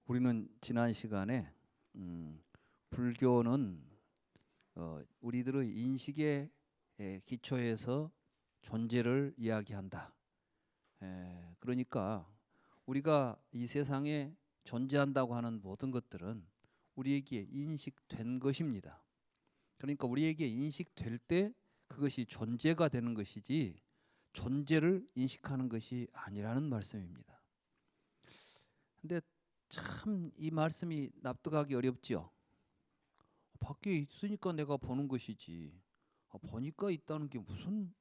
우리는 지난 시간에 불교는 우리들의 인식의 기초에서 존재를 이야기한다. 그러니까 우리가 이 세상에 존재한다고 하는 모든 것들은 우리에게 인식된 것입니다. 그러니까 우리에게 인식될 때 그것이 존재가 되는 것이지 존재를 인식하는 것이 아니라는 말씀입니다. 근데 참 이 말씀이 납득하기 어렵지요. 밖에 있으니까 내가 보는 것이지 보니까 있다는 게 무슨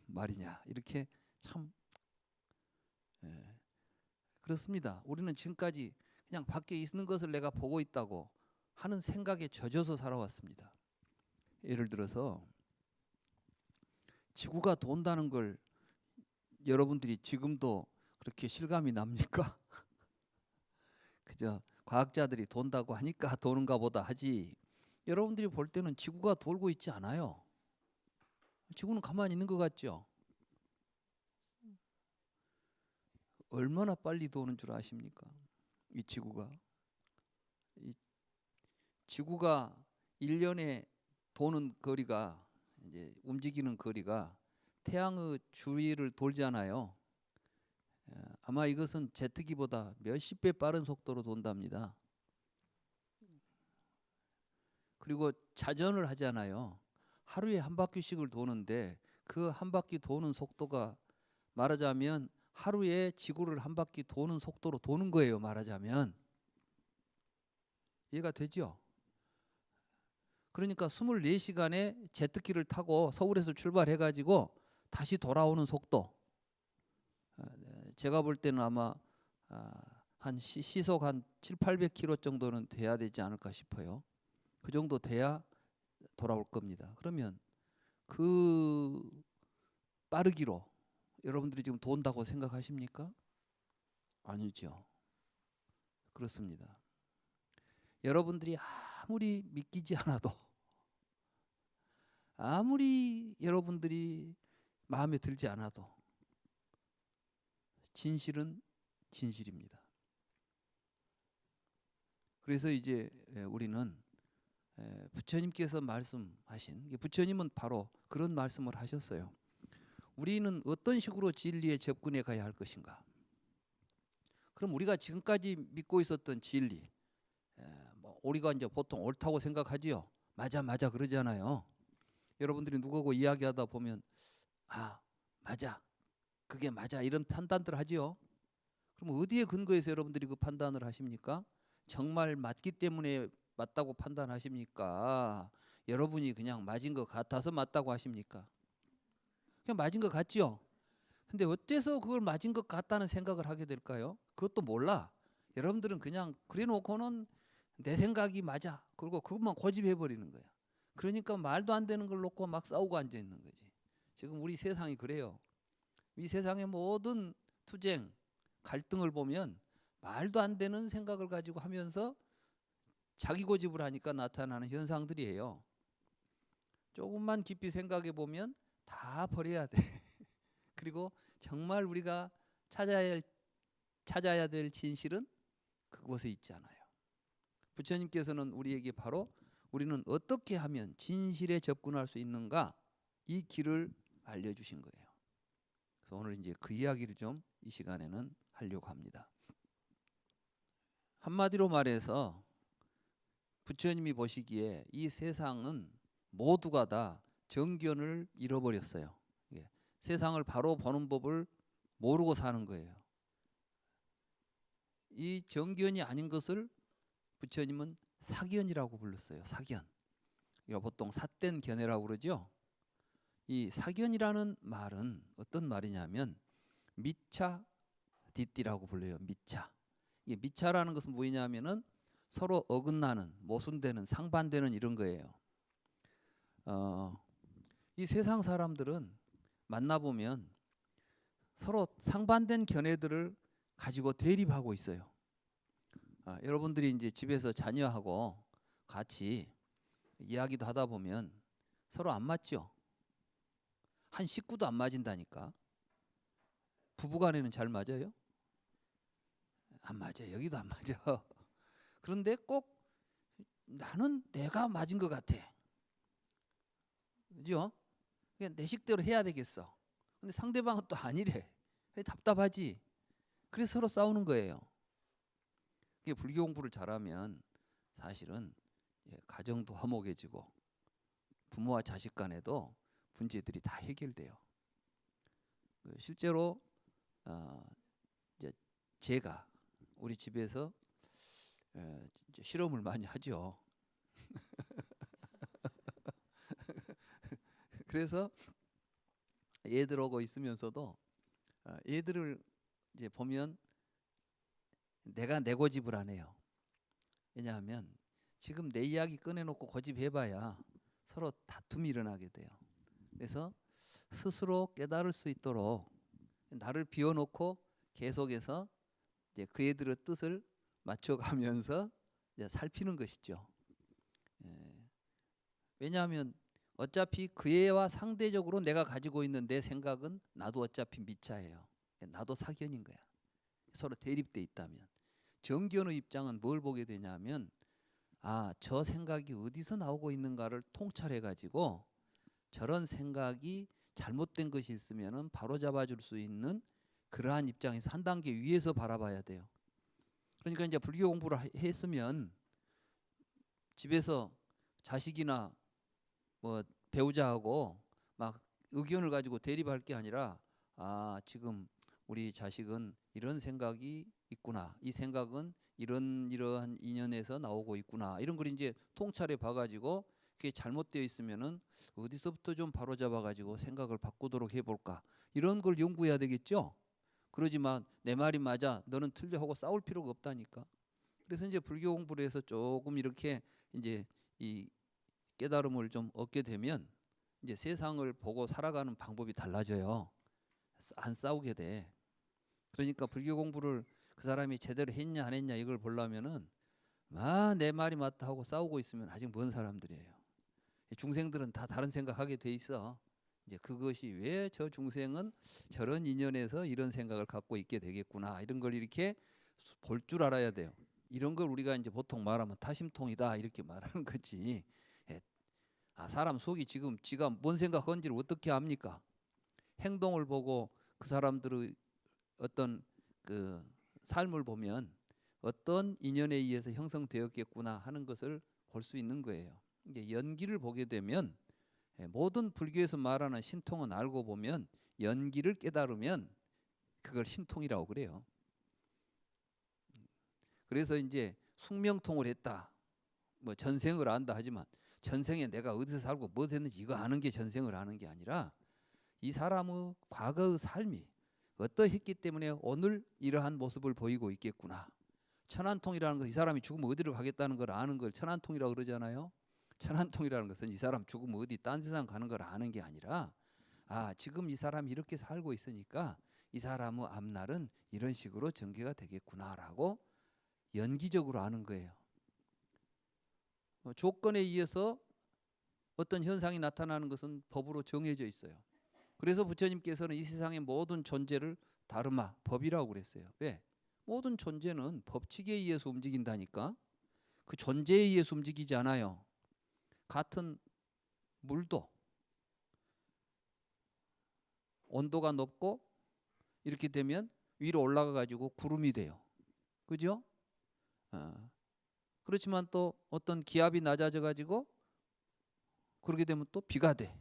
말이냐 이렇게 참 그렇습니다. 우리는 지금까지 그냥 밖에 있는 것을 내가 보고 있다고 하는 생각에 젖어서 살아왔습니다. 예를 들어서 지구가 돈다는 걸 여러분들이 지금도 그렇게 실감이 납니까? 그저 과학자들이 돈다고 하니까 도는가 보다 하지 여러분들이 볼 때는 지구가 돌고 있지 않아요. 지구는 가만히 있는 것 같죠? 얼마나 빨리 도는 줄 아십니까? 이 지구가 1년에 도는 거리가 이제 움직이는 거리가 태양의 주위를 돌잖아요. 아마 이것은 제트기보다 몇십 배 빠른 속도로 돈답니다. 그리고 자전을 하잖아요. 하루에 한 바퀴씩을 도는데 그 한 바퀴 도는 속도가 말하자면 하루에 지구를 한 바퀴 도는 속도로 도는 거예요. 말하자면 이해가 되죠? 그러니까 24시간에 제트기를 타고 서울에서 출발해가지고 다시 돌아오는 속도 제가 볼 때는 아마 한 시속 한 7, 800km 정도는 돼야 되지 않을까 싶어요. 그 정도 돼야 돌아올 겁니다. 그러면 그 빠르기로 여러분들이 지금 돈다고 생각하십니까? 아니죠. 그렇습니다. 여러분들이 아무리 믿기지 않아도 아무리 여러분들이 마음에 들지 않아도 진실은 진실입니다. 그래서 이제 우리는 부처님께서 말씀하신 부처님은 바로 그런 말씀을 하셨어요. 우리는 어떤 식으로 진리에 접근해 가야 할 것인가? 그럼 우리가 지금까지 믿고 있었던 진리, 우리가 이제 보통 옳다고 생각하지요. 맞아 그러잖아요. 여러분들이 누구하고 이야기하다 보면 맞아, 그게 맞아 이런 판단들 하지요. 그럼 어디에 근거해서 여러분들이 그 판단을 하십니까? 정말 맞기 때문에 맞다고 판단하십니까? 여러분이 그냥 맞은 것 같아서 맞다고 하십니까? 그냥 맞은 것 같지요. 근데 어째서 그걸 맞은 것 같다는 생각을 하게 될까요? 그것도 몰라. 여러분들은 그냥 그래 놓고는 내 생각이 맞아. 그리고 그것만 고집해 버리는 거야. 그러니까 말도 안 되는 걸 놓고 막 싸우고 앉아 있는 거지. 지금 우리 세상이 그래요. 이 세상의 모든 투쟁, 갈등을 보면 말도 안 되는 생각을 가지고 하면서 자기 고집을 하니까 나타나는 현상들이에요. 조금만 깊이 생각해 보면 다 버려야 돼. 그리고 정말 우리가 찾아야 될 진실은 그곳에 있지 않아요. 부처님께서는 우리에게 바로 우리는 어떻게 하면 진실에 접근할 수 있는가 이 길을 알려주신 거예요. 그래서 오늘 이제 그 이야기를 좀 이 시간에는 하려고 합니다. 한마디로 말해서 부처님이 보시기에 이 세상은 모두가 다 정견을 잃어버렸어요. 세상을 바로 보는 법을 모르고 사는 거예요. 이 정견이 아닌 것을 부처님은 사견이라고 불렀어요. 사견. 이거 보통 삿된 견해라고 그러죠. 이 사견이라는 말은 어떤 말이냐면 미차 디띠라고 불려요. 미차. 이게 미차라는 것은 뭐냐면은 서로 어긋나는, 모순되는, 상반되는 이런 거예요. 이 세상 사람들은 만나보면 서로 상반된 견해들을 가지고 대립하고 있어요. 여러분들이 이제 집에서 자녀하고 같이 이야기도 하다 보면 서로 안 맞죠. 한 식구도 안 맞은다니까. 부부간에는 잘 맞아요? 안 맞아. 여기도 안 맞아. 그런데 꼭 나는 내가 맞은 것 같아. 그죠? 그냥 내 식대로 해야 되겠어. 근데 상대방은 또 아니래. 답답하지. 그래서 서로 싸우는 거예요. 이게 불교 공부를 잘하면 사실은 가정도 화목해지고 부모와 자식 간에도 문제들이 다 해결돼요. 실제로 이제 제가 우리 집에서 이제 실험을 많이 하죠. 그래서 애들하고 있으면서도 애들을 이제 보면 내가 내 고집을 안 해요. 왜냐하면 지금 내 이야기 꺼내놓고 고집해봐야 서로 다툼이 일어나게 돼요. 그래서 스스로 깨달을 수 있도록 나를 비워놓고 계속해서 이제 그 애들의 뜻을 맞춰가면서 이제 살피는 것이죠. 왜냐하면 어차피 그 애와 상대적으로 내가 가지고 있는 내 생각은 나도 어차피 미차예요. 나도 사견인 거야. 서로 대립돼 있다면. 정견의 입장은 뭘 보게 되냐면 저 생각이 어디서 나오고 있는가를 통찰해 가지고 저런 생각이 잘못된 것이 있으면은 바로 잡아줄 수 있는 그러한 입장에서 한 단계 위에서 바라봐야 돼요. 그러니까 이제 불교 공부를 했으면 집에서 자식이나 뭐 배우자하고 막 의견을 가지고 대립할 게 아니라 지금 우리 자식은 이런 생각이 있구나. 이 생각은 이러한 인연에서 나오고 있구나. 이런 걸 이제 통찰해 봐가지고 그게 잘못되어 있으면은 어디서부터 좀 바로잡아가지고 생각을 바꾸도록 해볼까. 이런 걸 연구해야 되겠죠. 그러지만 내 말이 맞아. 너는 틀려 하고 싸울 필요가 없다니까. 그래서 이제 불교 공부를 해서 조금 이렇게 이제 이 깨달음을 좀 얻게 되면 이제 세상을 보고 살아가는 방법이 달라져요. 안 싸우게 돼. 그러니까 불교 공부를 그 사람이 제대로 했냐 안 했냐 이걸 보려면은 내 말이 맞다 하고 싸우고 있으면 아직 먼 사람들이에요. 중생들은 다 다른 생각하게 돼 있어. 이제 그것이 왜 저 중생은 저런 인연에서 이런 생각을 갖고 있게 되겠구나 이런 걸 이렇게 볼 줄 알아야 돼요. 이런 걸 우리가 이제 보통 말하면 타심통이다 이렇게 말하는 거지. 사람 속이 지금 지가 뭔 생각하는지를 어떻게 압니까? 행동을 보고 그 사람들의 어떤 그 삶을 보면 어떤 인연에 의해서 형성되었겠구나 하는 것을 볼 수 있는 거예요. 이게 연기를 보게 되면 모든 불교에서 말하는 신통은 알고 보면 연기를 깨달으면 그걸 신통이라고 그래요. 그래서 이제 숙명통을 했다. 뭐 전생을 안다 하지만 전생에 내가 어디서 살고 뭐 했는지 이거 아는 게 전생을 아는 게 아니라 이 사람의 과거의 삶이 어떠했기 때문에 오늘 이러한 모습을 보이고 있겠구나. 천안통이라는 것은 이 사람이 죽으면 어디로 가겠다는 걸 아는 걸 천안통이라고 그러잖아요. 천안통이라는 것은 이 사람 죽으면 어디 딴 세상 가는 걸 아는 게 아니라 지금 이 사람이 이렇게 살고 있으니까 이 사람의 앞날은 이런 식으로 전개가 되겠구나라고 연기적으로 아는 거예요. 조건에 의해서 어떤 현상이 나타나는 것은 법으로 정해져 있어요. 그래서 부처님께서는 이 세상의 모든 존재를 다르마, 법이라고 그랬어요. 왜? 모든 존재는 법칙에 의해서 움직인다니까. 그 존재에 의해서 움직이지 않아요. 같은 물도 온도가 높고 이렇게 되면 위로 올라가 가지고 구름이 돼요. 그죠? 그렇지만 또 어떤 기압이 낮아져 가지고 그렇게 되면 또 비가 돼.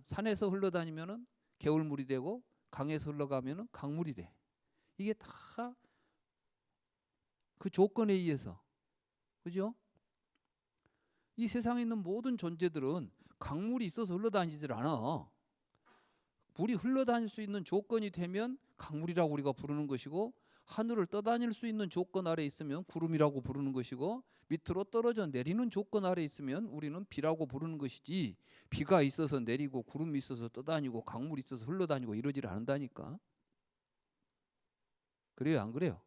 산에서 흘러다니면은 개울물이 되고 강에서 흘러가면은 강물이 돼. 이게 다 그 조건에 의해서. 그죠? 이 세상에 있는 모든 존재들은 강물이 있어서 흘러다니질 않아. 물이 흘러다닐 수 있는 조건이 되면 강물이라고 우리가 부르는 것이고 하늘을 떠다닐 수 있는 조건 아래 있으면 구름이라고 부르는 것이고 밑으로 떨어져 내리는 조건 아래 있으면 우리는 비라고 부르는 것이지 비가 있어서 내리고 구름이 있어서 떠다니고 강물이 있어서 흘러다니고 이러질 않는다니까. 그래요 안 그래요?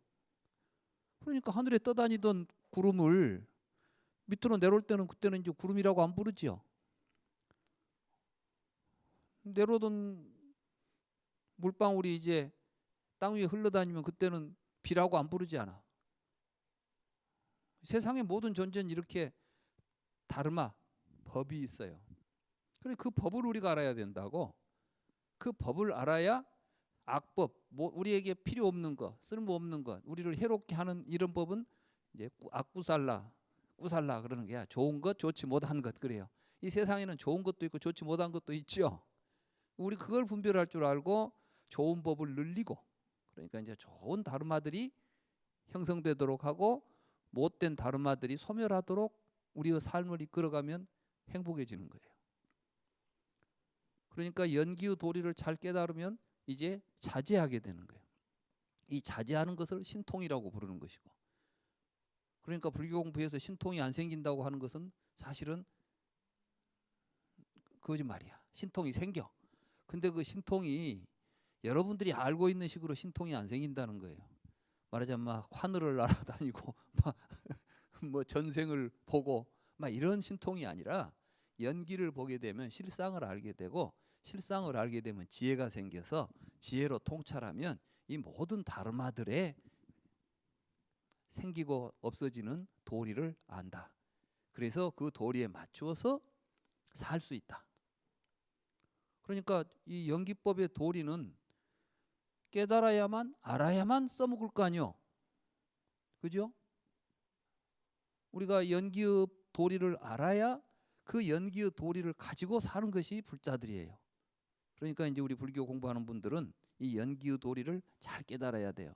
그러니까 하늘에 떠다니던 구름을 밑으로 내려올 때는 그때는 이제 구름이라고 안 부르지요. 내려오던 물방울이 이제 땅 위에 흘러다니면 그때는 비라고 안 부르지 않아. 세상의 모든 존재는 이렇게 다르마 법이 있어요. 그래 그 법을 우리가 알아야 된다고. 그 법을 알아야 악법, 우리에게 필요 없는 것, 쓸모 없는 것, 우리를 해롭게 하는 이런 법은 이제 악구살라, 꾸살라 그러는 게야. 좋은 것, 좋지 못한 것 그래요. 이 세상에는 좋은 것도 있고 좋지 못한 것도 있죠. 우리 그걸 분별할 줄 알고 좋은 법을 늘리고, 그러니까 이제 좋은 다르마들이 형성되도록 하고 못된 다르마들이 소멸하도록 우리의 삶을 이끌어가면 행복해지는 거예요. 그러니까 연기의 도리를 잘 깨달으면 이제 자제하게 되는 거예요. 이 자제하는 것을 신통이라고 부르는 것이고, 그러니까 불교 공부에서 신통이 안 생긴다고 하는 것은 사실은 거짓말이야. 신통이 생겨. 근데 그 신통이 여러분들이 알고 있는 식으로 신통이 안 생긴다는 거예요. 말하자면 막 하늘을 날아다니고 막 뭐 전생을 보고 막 이런 신통이 아니라 연기를 보게 되면 실상을 알게 되고, 실상을 알게 되면 지혜가 생겨서 지혜로 통찰하면 이 모든 다르마들의 생기고 없어지는 도리를 안다. 그래서 그 도리에 맞추어서 살 수 있다. 그러니까 이 연기법의 도리는 깨달아야만 알아야만 써먹을 거 아니요. 그죠? 우리가 연기의 도리를 알아야 그 연기의 도리를 가지고 사는 것이 불자들이에요. 그러니까 이제 우리 불교 공부하는 분들은 이 연기의 도리를 잘 깨달아야 돼요.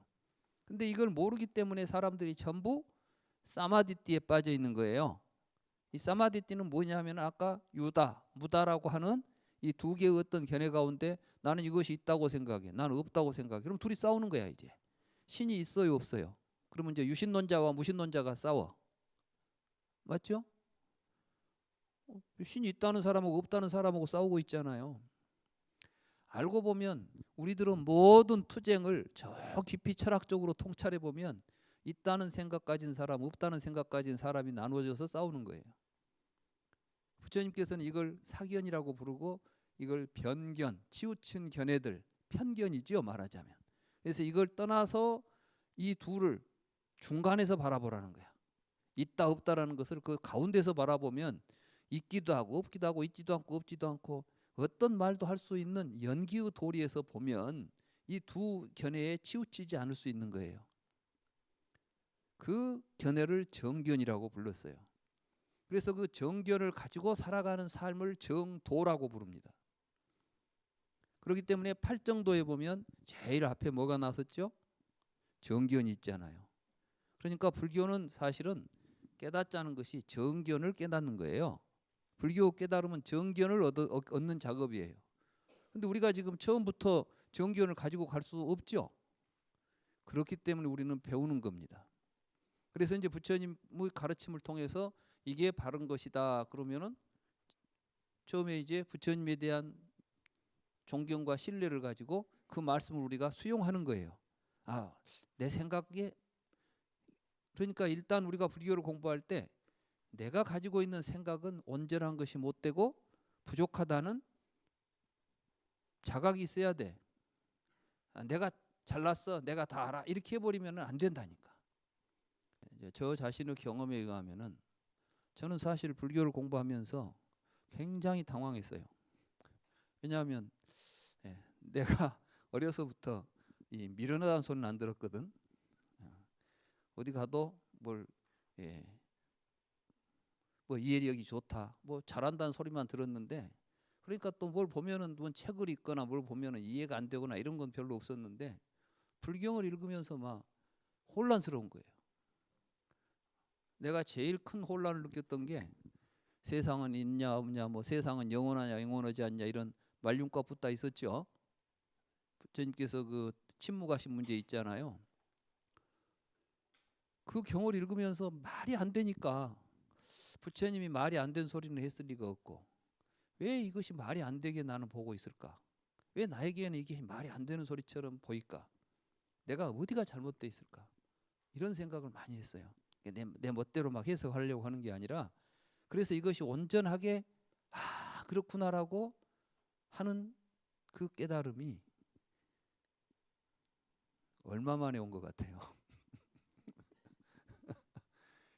근데 이걸 모르기 때문에 사람들이 전부 사마디띠에 빠져 있는 거예요. 이 사마디띠는 뭐냐면 아까 유다, 무다라고 하는 이 두 개의 어떤 견해 가운데 나는 이것이 있다고 생각해, 나는 없다고 생각해. 그럼 둘이 싸우는 거야 이제. 신이 있어요, 없어요? 그러면 이제 유신론자와 무신론자가 싸워. 맞죠? 신이 있다는 사람하고 없다는 사람하고 싸우고 있잖아요. 알고 보면 우리들은 모든 투쟁을 저 깊이 철학적으로 통찰해 보면 있다는 생각 가진 사람, 없다는 생각 가진 사람이 나누어져서 싸우는 거예요. 부처님께서는 이걸 사견이라고 부르고 이걸 변견, 치우친 견해들, 편견이죠 말하자면. 그래서 이걸 떠나서 이 둘을 중간에서 바라보라는 거야. 있다 없다라는 것을 그 가운데서 바라보면 있기도 하고 없기도 하고 있지도 않고 없지도 않고 어떤 말도 할 수 있는 연기의 도리에서 보면 이 두 견해에 치우치지 않을 수 있는 거예요. 그 견해를 정견이라고 불렀어요. 그래서 그 정견을 가지고 살아가는 삶을 정도라고 부릅니다. 그렇기 때문에 팔정도에 보면 제일 앞에 뭐가 나섰죠? 정견이 있잖아요. 그러니까 불교는 사실은 깨닫자는 것이 정견을 깨닫는 거예요. 불교 깨달으면 정견을 얻는 작업이에요. 근데 우리가 지금 처음부터 정견을 가지고 갈 수 없죠. 그렇기 때문에 우리는 배우는 겁니다. 그래서 이제 부처님의 가르침을 통해서 이게 바른 것이다 그러면은 처음에 이제 부처님에 대한 존경과 신뢰를 가지고 그 말씀을 우리가 수용하는 거예요. 아, 내 생각에, 그러니까 일단 우리가 불교를 공부할 때 내가 가지고 있는 생각은 온전한 것이 못 되고 부족하다는 자각이 있어야 돼. 내가 잘났어, 내가 다 알아 이렇게 해버리면 안 된다니까. 이제 저 자신의 경험에 의하면은 저는 사실 불교를 공부하면서 굉장히 당황했어요. 왜냐하면 내가 어려서부터 이 미련하다는 소리는 안 들었거든. 어디 가도 뭐 이해력이 좋다, 뭐 잘한다는 소리만 들었는데, 그러니까 또 뭘 보면은 뭐 책을 읽거나 뭘 보면은 이해가 안 되거나 이런 건 별로 없었는데 불경을 읽으면서 막 혼란스러운 거예요. 내가 제일 큰 혼란을 느꼈던 게 세상은 있냐 없냐, 뭐 세상은 영원하냐 영원하지 않냐 이런 말륜과 붙다 있었죠. 부처님께서 그 침묵하신 문제 있잖아요. 그 경을 읽으면서 말이 안 되니까 부처님이 말이 안 된 소리는 했을 리가 없고 왜 이것이 말이 안 되게 나는 보고 있을까? 왜 나에게는 이게 말이 안 되는 소리처럼 보일까? 내가 어디가 잘못돼 있을까? 이런 생각을 많이 했어요. 내 멋대로 막 해석하려고 하는 게 아니라, 그래서 이것이 온전하게 그렇구나라고 하는 그 깨달음이 얼마 만에 온 것 같아요.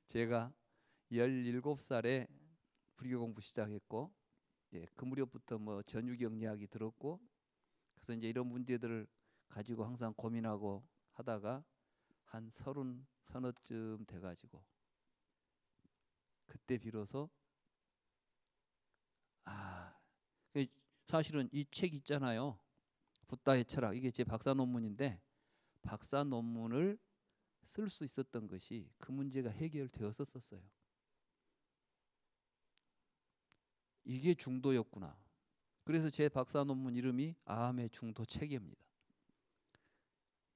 제가 17살에 불교 공부 시작했고, 그 무렵부터 뭐 전유경 이야기 들었고, 그래서 이제 이런 문제들을 가지고 항상 고민하고 하다가 한 30 서너쯤 돼가지고 그때 비로소 사실은 이 책 있잖아요. 붓다의 철학, 이게 제 박사 논문인데 박사 논문을 쓸 수 있었던 것이 그 문제가 해결되었었어요. 이게 중도였구나. 그래서 제 박사 논문 이름이 아함의 중도 체계입니다.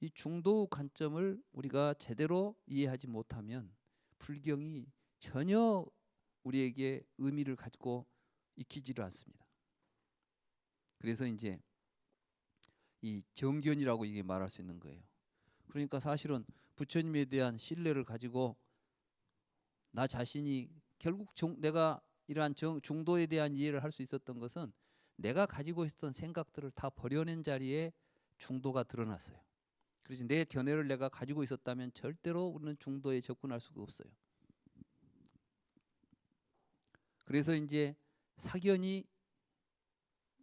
이 중도 관점을 우리가 제대로 이해하지 못하면 불경이 전혀 우리에게 의미를 가지고 익히지를 않습니다. 그래서 이제 이 정견이라고 이게 말할 수 있는 거예요. 그러니까 사실은 부처님에 대한 신뢰를 가지고 나 자신이 결국 내가 이러한 중도에 대한 이해를 할 수 있었던 것은 내가 가지고 있었던 생각들을 다 버려낸 자리에 중도가 드러났어요. 그래서 내 견해를 내가 가지고 있었다면 절대로 우리는 중도에 접근할 수가 없어요. 그래서 이제 사견이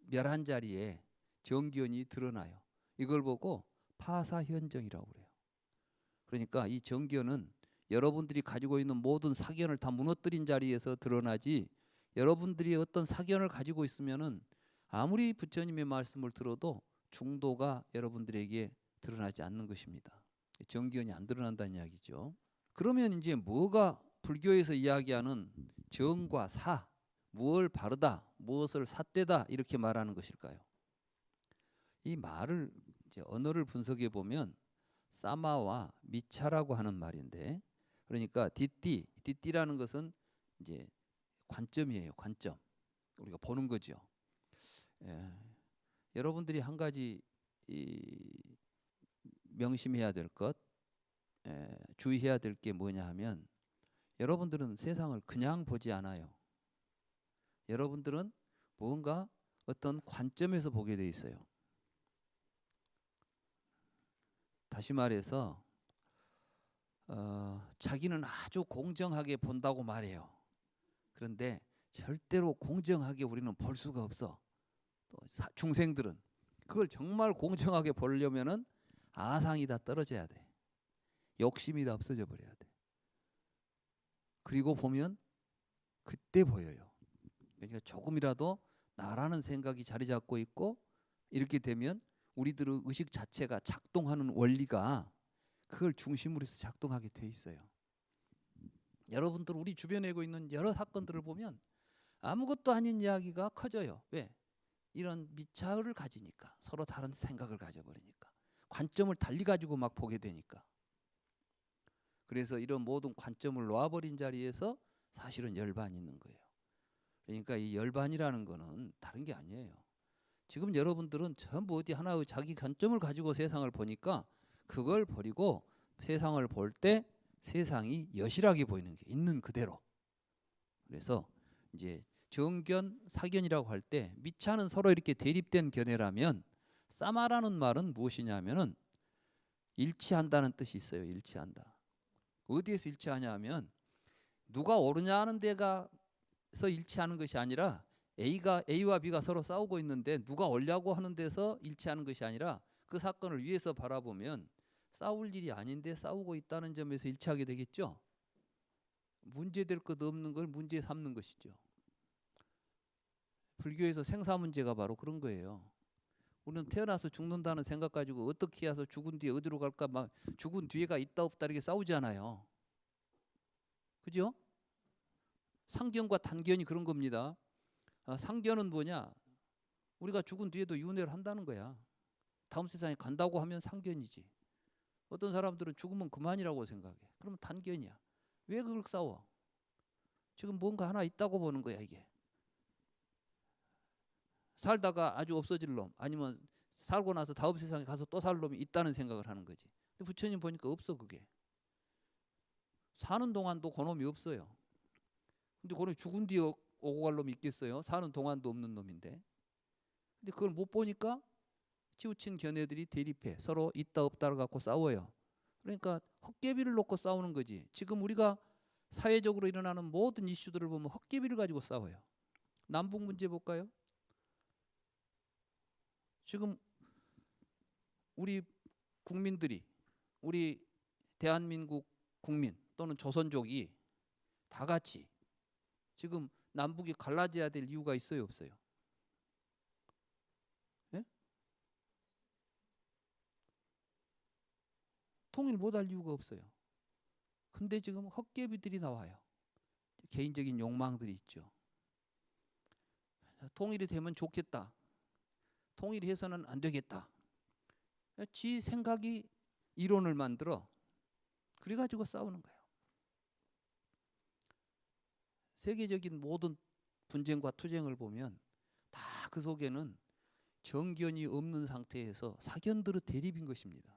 멸한 자리에 정견이 드러나요. 이걸 보고 파사현정이라고 그래요. 그러니까 이 정견은 여러분들이 가지고 있는 모든 사견을 다 무너뜨린 자리에서 드러나지, 여러분들이 어떤 사견을 가지고 있으면은 아무리 부처님의 말씀을 들어도 중도가 여러분들에게 드러나지 않는 것입니다. 정견이 안 드러난다는 이야기죠. 그러면 이제 뭐가 불교에서 이야기하는 정과 사, 무엇을 바르다, 무엇을 삿되다 이렇게 말하는 것일까요? 이 말을 이제 언어를 분석해 보면 사마와 미차라고 하는 말인데, 그러니까 띠띠라는 것은 이제 관점이에요. 관점. 우리가 보는 거죠. 여러분들이 한 가지 명심해야 될 것, 주의해야 될 게 뭐냐 하면, 여러분들은 세상을 그냥 보지 않아요. 여러분들은 뭔가 어떤 관점에서 보게 돼 있어요. 다시 말해서 자기는 아주 공정하게 본다고 말해요. 그런데 절대로 공정하게 우리는 볼 수가 없어. 또 중생들은 그걸 정말 공정하게 보려면은 아상이 다 떨어져야 돼. 욕심이 다 없어져 버려야 돼. 그리고 보면 그때 보여요. 그러니까 조금이라도 나라는 생각이 자리 잡고 있고 이렇게 되면 우리들의 의식 자체가 작동하는 원리가 그걸 중심으로 해서 작동하게 돼 있어요. 여러분들 우리 주변에 있는 여러 사건들을 보면 아무것도 아닌 이야기가 커져요. 왜? 이런 미차를 가지니까, 서로 다른 생각을 가져버리니까, 관점을 달리 가지고 막 보게 되니까. 그래서 이런 모든 관점을 놓아버린 자리에서 사실은 열반이 있는 거예요. 그러니까 이 열반이라는 거는 다른 게 아니에요. 지금 여러분들은 전부 어디 하나의 자기 관점을 가지고 세상을 보니까 그걸 버리고 세상을 볼 때 세상이 여실하게 보이는 게 있는 그대로. 그래서 이제 정견, 사견이라고 할 때 미차는 서로 이렇게 대립된 견해라면, 사마라는 말은 무엇이냐면은 일치한다는 뜻이 있어요. 일치한다. 어디에서 일치하냐 하면 누가 옳으냐 하는 데가서 일치하는 것이 아니라 A와 B가 서로 싸우고 있는데 누가 옳냐고 하는 데서 일치하는 것이 아니라 그 사건을 위에서 바라보면 싸울 일이 아닌데 싸우고 있다는 점에서 일치하게 되겠죠. 문제될 것 없는 걸 문제 삼는 것이죠. 불교에서 생사 문제가 바로 그런 거예요. 우리는 태어나서 죽는다는 생각 가지고 어떻게 해서 죽은 뒤에 어디로 갈까, 막 죽은 뒤에가 있다 없다 이렇게 싸우잖아요. 그죠? 상견과 단견이 그런 겁니다. 상견은 뭐냐? 우리가 죽은 뒤에도 윤회를 한다는 거야. 다음 세상에 간다고 하면 상견이지. 어떤 사람들은 죽으면 그만이라고 생각해. 그러면 단견이야. 왜 그걸 싸워? 지금 뭔가 하나 있다고 보는 거야 이게. 살다가 아주 없어질 놈, 아니면 살고 나서 다음 세상에 가서 또 살 놈이 있다는 생각을 하는 거지. 근데 부처님 보니까 없어 그게. 사는 동안도 그놈이 없어요. 근데 그놈이 죽은 뒤에 오고 갈 놈이 있겠어요? 사는 동안도 없는 놈인데. 근데 그걸 못 보니까 치우친 견해들이 대립해 서로 있다 없다를 갖고 싸워요. 그러니까 헛개비를 놓고 싸우는 거지. 지금 우리가 사회적으로 일어나는 모든 이슈들을 보면 헛개비를 가지고 싸워요. 남북 문제 볼까요? 지금 우리 국민들이, 우리 대한민국 국민 또는 조선족이 다 같이 지금 남북이 갈라져야 될 이유가 있어요, 없어요? 예? 통일 못할 이유가 없어요. 근데 지금 헛개비들이 나와요. 개인적인 욕망들이 있죠. 통일이 되면 좋겠다. 통일이 해서는 안 되겠다. 지 생각이 이론을 만들어 그래가지고 싸우는 거예요. 세계적인 모든 분쟁과 투쟁을 보면 다 그 속에는 정견이 없는 상태에서 사견들의 대립인 것입니다.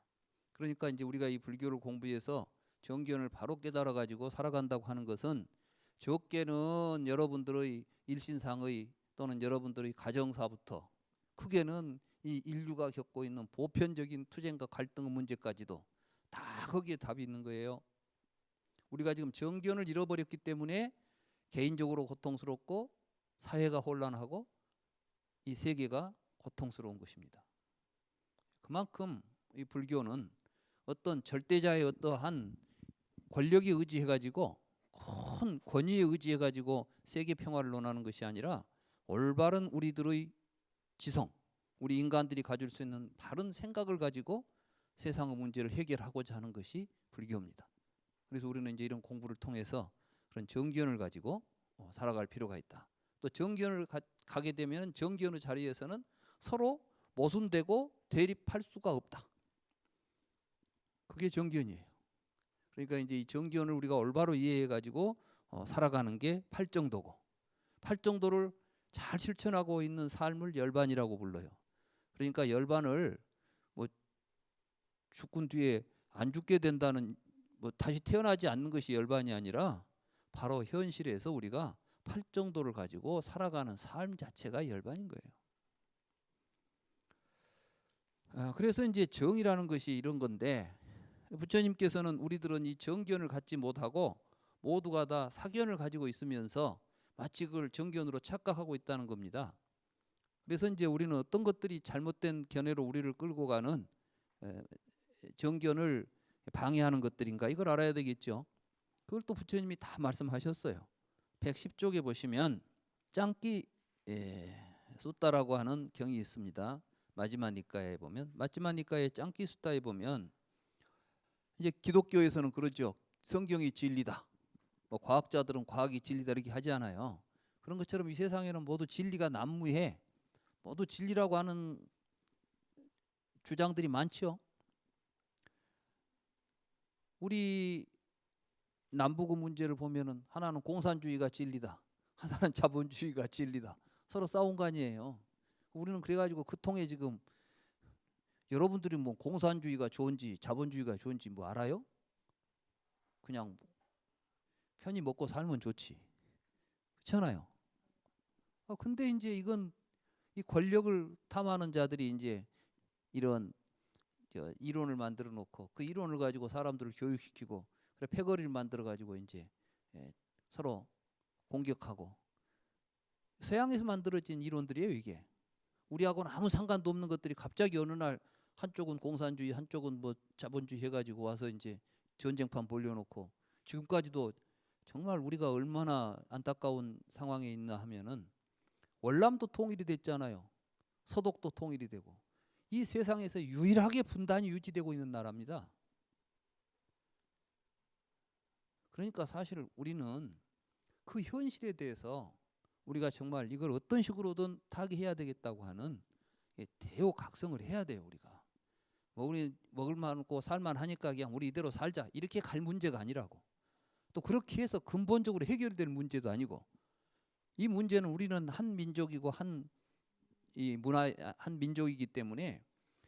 그러니까 이제 우리가 이 불교를 공부해서 정견을 바로 깨달아 가지고 살아간다고 하는 것은 적게는 여러분들의 일신상의 또는 여러분들의 가정사부터 크게는 이 인류가 겪고 있는 보편적인 투쟁과 갈등의 문제까지도 다 거기에 답이 있는 거예요. 우리가 지금 정견을 잃어버렸기 때문에 개인적으로 고통스럽고 사회가 혼란하고 이 세계가 고통스러운 것입니다. 그만큼 이 불교는 어떤 절대자의 어떠한 권력에 의지해가지고 큰 권위에 의지해가지고 세계 평화를 논하는 것이 아니라 올바른 우리들의 지성, 우리 인간들이 가질 수 있는 바른 생각을 가지고 세상의 문제를 해결하고자 하는 것이 불교입니다. 그래서 우리는 이제 이런 공부를 통해서 그런 정견을 가지고 살아갈 필요가 있다. 또 정견을 가게 되면 정견의 자리에서는 서로 모순되고 대립할 수가 없다. 그게 정견이에요. 그러니까 이제 이 정견을 우리가 올바로 이해해 가지고 살아가는 게 팔정도고, 팔정도를 잘 실천하고 있는 삶을 열반이라고 불러요. 그러니까 열반을 뭐 죽은 뒤에 안 죽게 된다는, 뭐 다시 태어나지 않는 것이 열반이 아니라 바로 현실에서 우리가 팔정도를 가지고 살아가는 삶 자체가 열반인 거예요. 그래서 이제 정이라는 것이 이런 건데, 부처님께서는 우리들은 이 정견을 갖지 못하고 모두가 다 사견을 가지고 있으면서 마치 그걸 정견으로 착각하고 있다는 겁니다. 그래서 이제 우리는 어떤 것들이 잘못된 견해로 우리를 끌고 가는 정견을 방해하는 것들인가, 이걸 알아야 되겠죠. 그걸 또 부처님이 다 말씀하셨어요. 110쪽에 보시면 짱끼 숫다라고 하는 경이 있습니다. 마지막 니까에 보면, 마지막 니까의 짱끼 숫다에 보면 이제 기독교에서는 그러죠. 성경이 진리다. 뭐 과학자들은 과학이 진리다 이렇게 하지 않아요. 그런 것처럼 이 세상에는 모두 진리가 난무해. 모두 진리라고 하는 주장들이 많죠. 우리 남북의 문제를 보면은 하나는 공산주의가 진리다, 하나는 자본주의가 진리다. 서로 싸운 거 아니에요. 우리는 그래가지고 그 통에 지금 여러분들이 뭐 공산주의가 좋은지 자본주의가 좋은지 뭐 알아요? 그냥 편히 먹고 살면 좋지. 그렇잖아요. 근데 이제 이건 이 권력을 탐하는 자들이 이제 이런 이론을 만들어 놓고 그 이론을 가지고 사람들을 교육시키고 그래 패거리를 만들어 가지고 이제 서로 공격하고, 서양에서 만들어진 이론들이에요. 이게 우리하고는 아무 상관도 없는 것들이 갑자기 어느 날 한쪽은 공산주의 한쪽은 뭐 자본주의 해가지고 와서 이제 전쟁판 벌려놓고, 지금까지도 정말 우리가 얼마나 안타까운 상황에 있나 하면은 월남도 통일이 됐잖아요. 서독도 통일이 되고, 이 세상에서 유일하게 분단이 유지되고 있는 나라입니다. 그러니까 사실 우리는 그 현실에 대해서 우리가 정말 이걸 어떤 식으로든 타개해야 되겠다고 하는 대오각성을 해야 돼요. 우리가 뭐 우리 먹을 만고 살만 하니까 그냥 우리 이대로 살자 이렇게 갈 문제가 아니라고, 또 그렇게 해서 근본적으로 해결될 문제도 아니고, 이 문제는 우리는 한 민족이고 한 이 문화 한 민족이기 때문에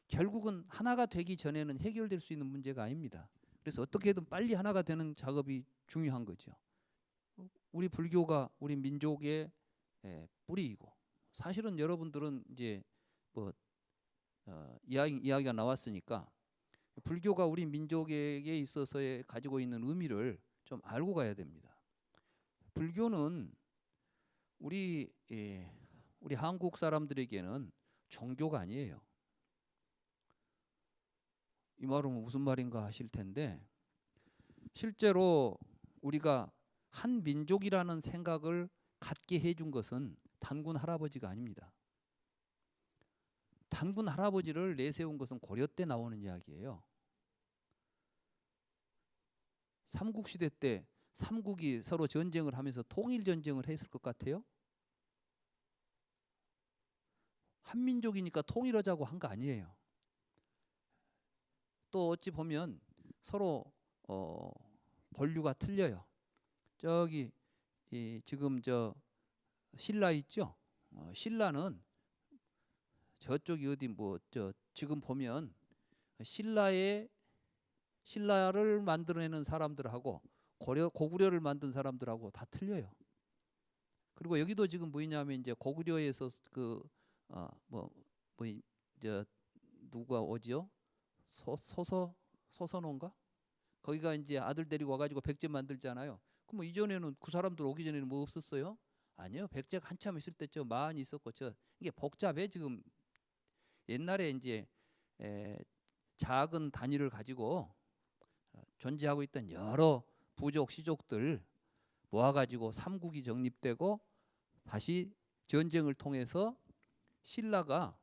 결국은 하나가 되기 전에는 해결될 수 있는 문제가 아닙니다. 그래서 어떻게든 빨리 하나가 되는 작업이 중요한 거죠. 우리 불교가 우리 민족의 뿌리이고, 사실은 여러분들은 이제 뭐 이야기가 나왔으니까 불교가 우리 민족에게 있어서의 가지고 있는 의미를 좀 알고 가야 됩니다. 불교는 우리 한국 사람들에게는 종교가 아니에요. 이 말은 무슨 말인가 하실 텐데, 실제로 우리가 한 민족이라는 생각을 갖게 해준 것은 단군 할아버지가 아닙니다. 단군 할아버지를 내세운 것은 고려 때 나오는 이야기예요. 삼국시대 때 삼국이 서로 전쟁을 하면서 통일 전쟁을 했을 것 같아요? 한민족이니까 통일하자고 한 거 아니에요. 또 어찌 보면 서로 본류가 틀려요. 저기 지금 저 신라 있죠? 신라는 저쪽이 어디 지금 보면 신라를 만들어내는 사람들하고 고구려를 만든 사람들하고 다 틀려요. 그리고 여기도 지금 뭐냐면 이제 고구려에서 누가 오지요? 소선호인가? 거기가 이제 아들 데리고 와가지고 백제 만들잖아요. 그럼 뭐 이전에는 그 사람들 오기 전에는 뭐 없었어요? 아니요. 백제가 한참 있을 때죠. 많이 있었고 이게 복잡해 지금. 옛날에 이제 작은 단위를 가지고 존재하고 있던 여러 부족 시족들 모아가지고 삼국이 정립되고 다시 전쟁을 통해서 신라가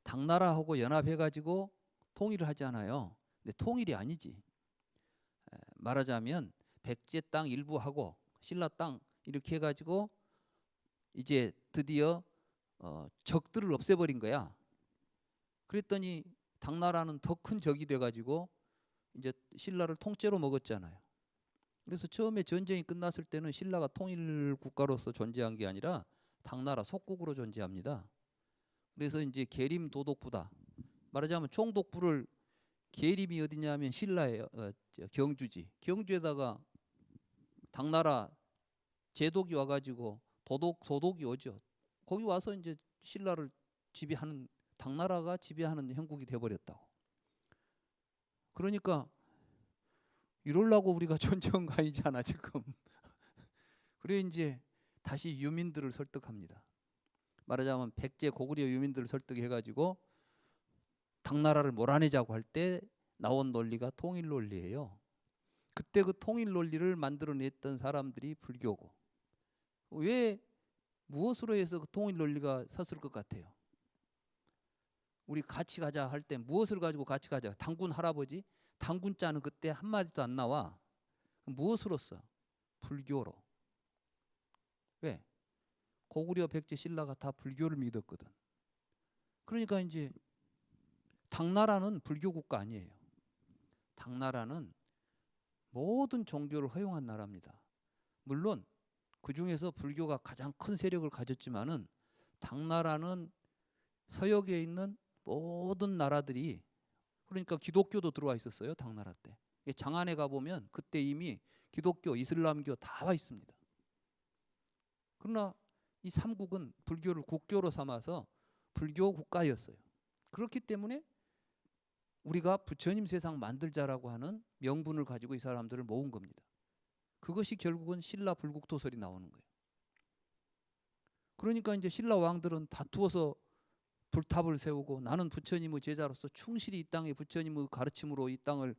당나라하고 연합해가지고 통일을 하잖아요. 근데 통일이 아니지. 말하자면 백제 땅 일부하고 신라 땅 이렇게 해가지고 이제 드디어 적들을 없애버린 거야. 그랬더니 당나라는 더 큰 적이 돼가지고 이제 신라를 통째로 먹었잖아요. 그래서 처음에 전쟁이 끝났을 때는 신라가 통일 국가로서 존재한 게 아니라 당나라 속국으로 존재합니다. 그래서 이제 계림 도독부다. 말하자면 총독부를 계림이 어디냐면 신라예요. 경주지. 경주에다가 당나라 제독이 와가지고 도독이 오죠. 거기 와서 이제 신라를 지배하는 당나라가 지배하는 형국이 돼버렸다고. 그러니까 이럴라고 우리가 전쟁가이잖아 지금. 그래 이제 다시 유민들을 설득합니다. 말하자면 백제 고구려 유민들을 설득해가지고 당나라를 몰아내자고 할 때 나온 논리가 통일 논리예요. 그때 그 통일 논리를 만들어냈던 사람들이 불교고. 왜 무엇으로 해서 그 통일 논리가 섰을 것 같아요? 우리 같이 가자 할 때 무엇을 가지고 같이 가자? 당군 할아버지? 당군자는 그때 한마디도 안 나와. 무엇으로써? 불교로. 왜? 고구려 백제 신라가 다 불교를 믿었거든. 그러니까 이제 당나라는 불교 국가 아니에요. 당나라는 모든 종교를 허용한 나라입니다. 물론 그 중에서 불교가 가장 큰 세력을 가졌지만은 당나라는 서역에 있는 모든 나라들이, 그러니까 기독교도 들어와 있었어요. 당나라 때. 장안에 가보면 그때 이미 기독교, 이슬람교 다 와 있습니다. 그러나 이 삼국은 불교를 국교로 삼아서 불교 국가였어요. 그렇기 때문에 우리가 부처님 세상 만들자라고 하는 명분을 가지고 이 사람들을 모은 겁니다. 그것이 결국은 신라 불국토설이 나오는 거예요. 그러니까 이제 신라 왕들은 다투어서 불탑을 세우고 나는 부처님의 제자로서 충실히 이 땅에 부처님의 가르침으로 이 땅을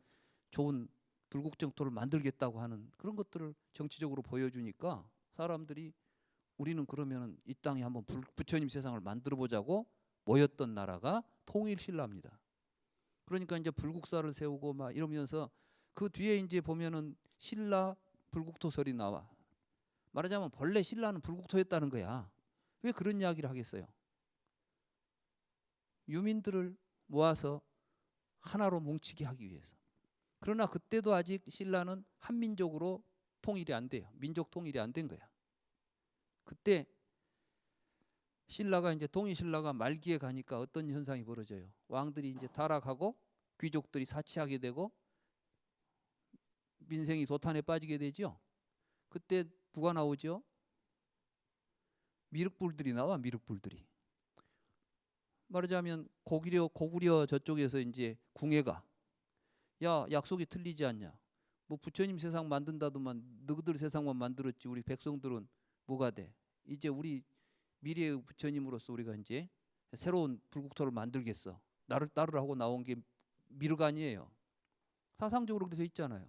좋은 불국정토를 만들겠다고 하는 그런 것들을 정치적으로 보여주니까 사람들이 우리는 그러면 이 땅에 한번 부처님 세상을 만들어 보자고 모였던 나라가 통일신라입니다. 그러니까 이제 불국사를 세우고 막 이러면서 그 뒤에 이제 보면은 신라 불국토설이 나와. 말하자면 본래 신라는 불국토였다는 거야. 왜 그런 이야기를 하겠어요? 유민들을 모아서 하나로 뭉치게 하기 위해서. 그러나 그때도 아직 신라는 한민족으로 통일이 안 돼요. 민족 통일이 안 된 거야. 그때 신라가 이제 동의신라가 말기에 가니까 어떤 현상이 벌어져요? 왕들이 이제 타락하고 귀족들이 사치하게 되고 민생이 도탄에 빠지게 되죠. 그때 누가 나오죠? 미륵불들이 나와. 미륵불들이. 말하자면 고구려 저쪽에서 이제 궁예가 야 약속이 틀리지 않냐. 뭐 부처님 세상 만든다더만 너희들 세상만 만들었지 우리 백성들은 뭐가 돼? 이제 우리 미래의 부처님으로서 우리가 이제 새로운 불국토를 만들겠어. 나를 하고 나온 게 미륵 아니에요. 사상적으로 그렇게 돼 있잖아요.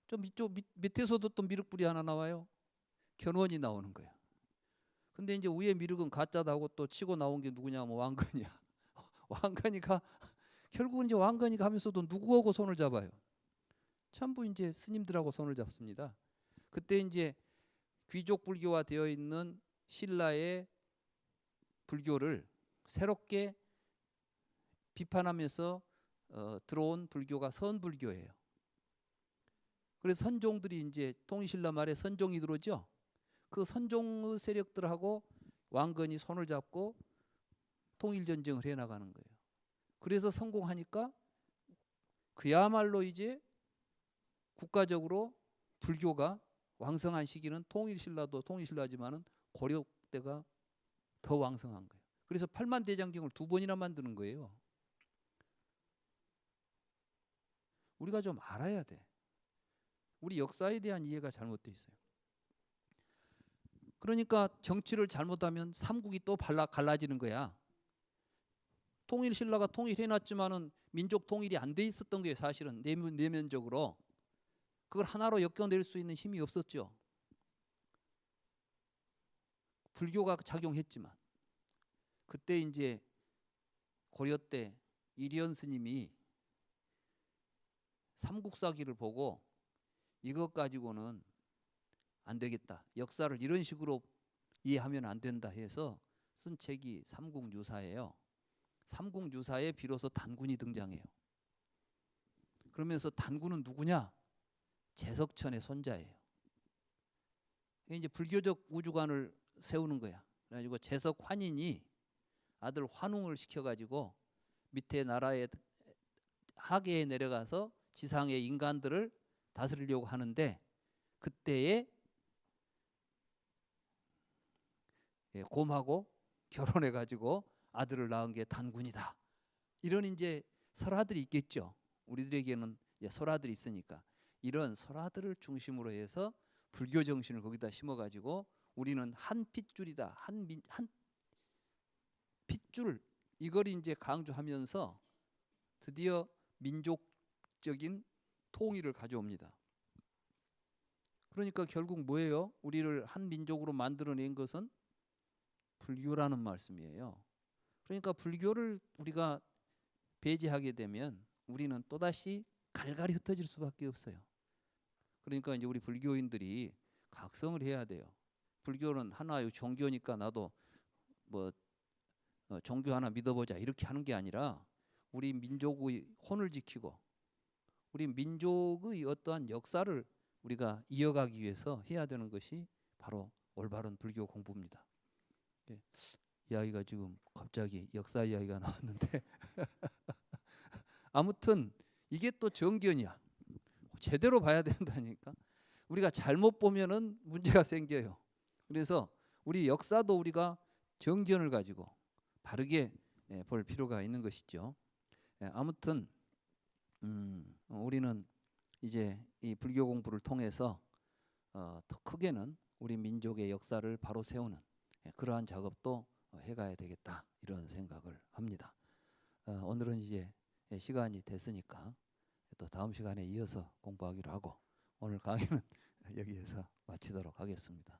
좀 이쪽 밑에서도 또 미륵불이 하나 나와요. 견원이 나오는 거야. 근데 이제 위에 미륵은 가짜다 하고 또 치고 나온 게 누구냐? 뭐 왕건이야. 왕건이가 결국은 이제 왕건이가 하면서도 누구하고 손을 잡아요? 전부 이제 스님들하고 손을 잡습니다. 그때 이제 귀족 불교화 되어 있는 신라의 불교를 새롭게 비판하면서 들어온 불교가 선불교예요. 그래서 선종들이 이제 통일신라 말에 선종이 들어오죠. 그 선종의 세력들하고 왕건이 손을 잡고 통일전쟁을 해나가는 거예요. 그래서 성공하니까 그야말로 이제 국가적으로 불교가 왕성한 시기는 통일신라도 통일신라지만은 고려 때가 더 왕성한 거예요. 그래서 8만 대장경을 2번이나 만드는 거예요. 우리가 좀 알아야 돼. 우리 역사에 대한 이해가 잘못되어 있어요. 그러니까 정치를 잘못하면 삼국이 또 갈라지는 거야. 통일신라가 통일해놨지만은 민족 통일이 안 돼 있었던 거예요. 사실은 내면적으로. 그걸 하나로 엮어낼 수 있는 힘이 없었죠. 불교가 작용했지만 그때 이제 고려 때 이리연 스님이 삼국사기를 보고 이것 가지고는 안 되겠다. 역사를 이런 식으로 이해하면 안 된다 해서 쓴 책이 삼국유사예요. 삼국유사에 비로소 단군이 등장해요. 그러면서 단군은 누구냐? 제석천의 손자예요. 이제 불교적 우주관을 세우는 거야. 그래가지고 제석환인이 아들 환웅을 시켜가지고 밑에 나라의 하계에 내려가서 지상의 인간들을 다스리려고 하는데 그때에 곰하고 결혼해가지고 아들을 낳은 게 단군이다. 이런 이제 설화들이 있겠죠. 우리들에게는 이제 설화들이 있으니까 이런 설화들을 중심으로 해서 불교 정신을 거기다 심어가지고 우리는 한 핏줄이다. 한 핏줄 이걸 이제 강조하면서 드디어 민족적인 통일을 가져옵니다. 그러니까 결국 뭐예요? 우리를 한 민족으로 만들어낸 것은 불교라는 말씀이에요. 그러니까 불교를 우리가 배제하게 되면 우리는 또다시 갈갈이 흩어질 수밖에 없어요. 그러니까 이제 우리 불교인들이 각성을 해야 돼요. 불교는 하나의 종교니까 나도 뭐 종교 하나 믿어보자 이렇게 하는 게 아니라 우리 민족의 혼을 지키고 우리 민족의 어떠한 역사를 우리가 이어가기 위해서 해야 되는 것이 바로 올바른 불교 공부입니다. 이야기가 지금 갑자기 역사 이야기가 나왔는데 아무튼 이게 또 정견이야. 제대로 봐야 된다니까. 우리가 잘못 보면은 문제가 생겨요. 그래서 우리 역사도 우리가 정견을 가지고 바르게 볼 필요가 있는 것이죠. 아무튼 우리는 이제 이 불교 공부를 통해서 더 크게는 우리 민족의 역사를 바로 세우는 그러한 작업도 해가야 되겠다 이런 생각을 합니다. 오늘은 이제 시간이 됐으니까 또 다음 시간에 이어서 공부하기로 하고 오늘 강의는 여기에서 마치도록 하겠습니다.